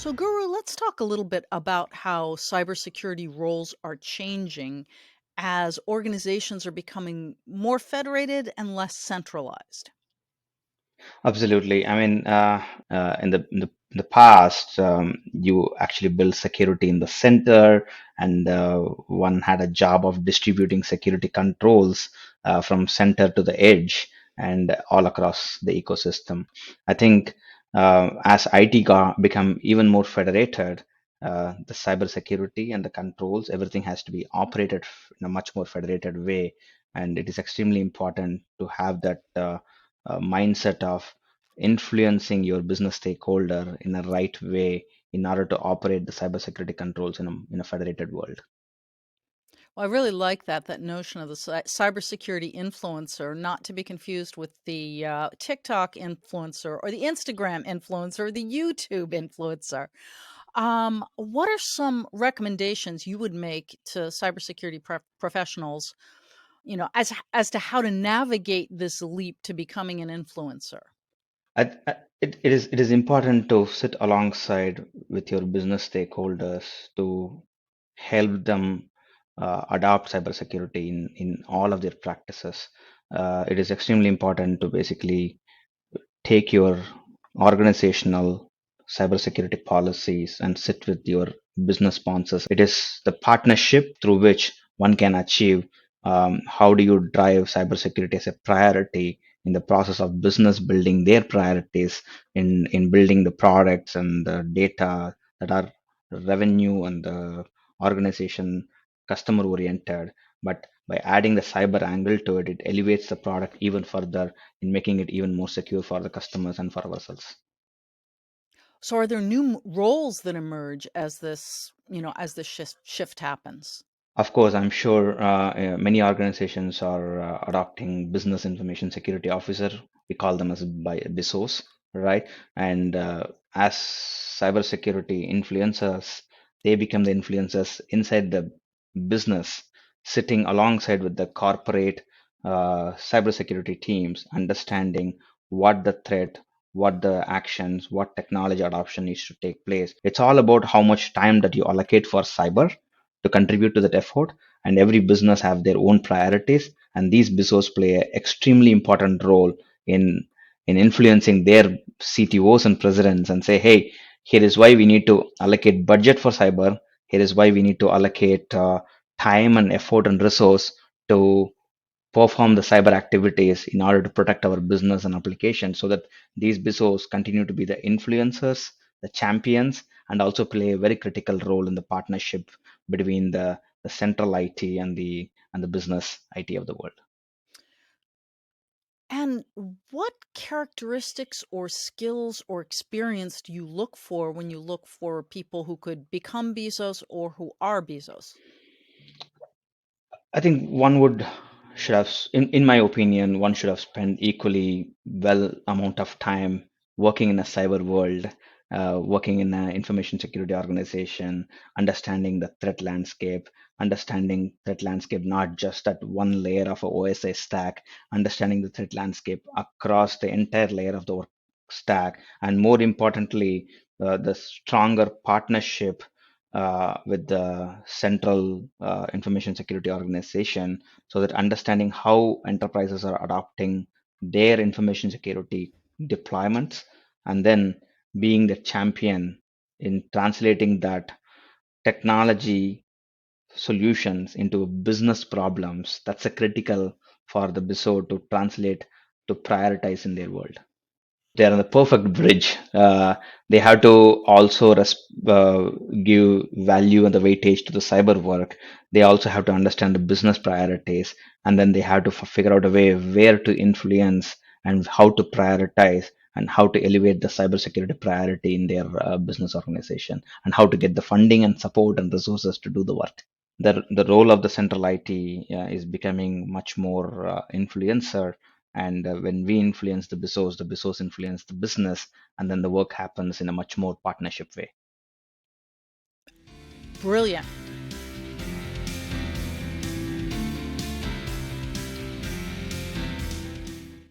So, Guru, let's talk a little bit about how cybersecurity roles are changing as organizations are becoming more federated and less centralized. Absolutely. I mean, in the past, you actually built security in the center, and one had a job of distributing security controls from center to the edge and all across the ecosystem. I think as IT got become even more federated, the cybersecurity and the controls, everything has to be operated in a much more federated way, and it is extremely important to have that. Mindset of influencing your business stakeholder in a right way in order to operate the cybersecurity controls in a federated world. Well, I really like that notion of the cybersecurity influencer, not to be confused with the TikTok influencer or the Instagram influencer or the YouTube influencer. What are some recommendations you would make to cybersecurity professionals, as to how to navigate this leap to becoming an influencer? It is important to sit alongside with your business stakeholders to help them adopt cybersecurity in all of their practices. It is extremely important to basically take your organizational cybersecurity policies and sit with your business sponsors. It is the partnership through which one can achieve. How do you drive cybersecurity as a priority in the process of business building their priorities in building the products and the data that are revenue and the organization customer oriented, but by adding the cyber angle to it, it elevates the product even further in making it even more secure for the customers and for ourselves. So are there new roles that emerge as this shift happens? Of course, I'm sure many organizations are adopting business information security officer. We call them as by BISOs, right? And as cybersecurity influencers, they become the influencers inside the business, sitting alongside with the corporate cybersecurity teams, understanding what the threat, what the actions, what technology adoption needs to take place. It's all about how much time that you allocate for cyber to contribute to that effort, and every business have their own priorities, and these BISOs play an extremely important role in influencing their CTOs and presidents and say, hey, here is why we need to allocate budget for cyber. Here is why we need to allocate time and effort and resource to perform the cyber activities in order to protect our business and applications, so that these BISOs continue to be the influencers, the champions, and also play a very critical role in the partnership between the central IT and the business IT of the world. And what characteristics or skills or experience do you look for when you look for people who could become Bezos or who are Bezos? I think one would should have, in my opinion, one should have spent equally well amount of time working in a cyber world, working in an information security organization, understanding the threat landscape, understanding threat landscape not just at one layer of a OSI stack, understanding the threat landscape across the entire layer of the work stack, and more importantly, the stronger partnership with the central information security organization, so that understanding how enterprises are adopting their information security deployments, and then being the champion in translating that technology solutions into business problems, that's a critical for the BISO to translate, to prioritize in their world. They're on the perfect bridge. They have to also give value and the weightage to the cyber work. They also have to understand the business priorities, and then they have to figure out a way where to influence and how to prioritize and how to elevate the cybersecurity priority in their business organization, and how to get the funding and support and resources to do the work. The role of the central IT is becoming much more influencer. And when we influence the BISOs influence the business, and then the work happens in a much more partnership way. Brilliant.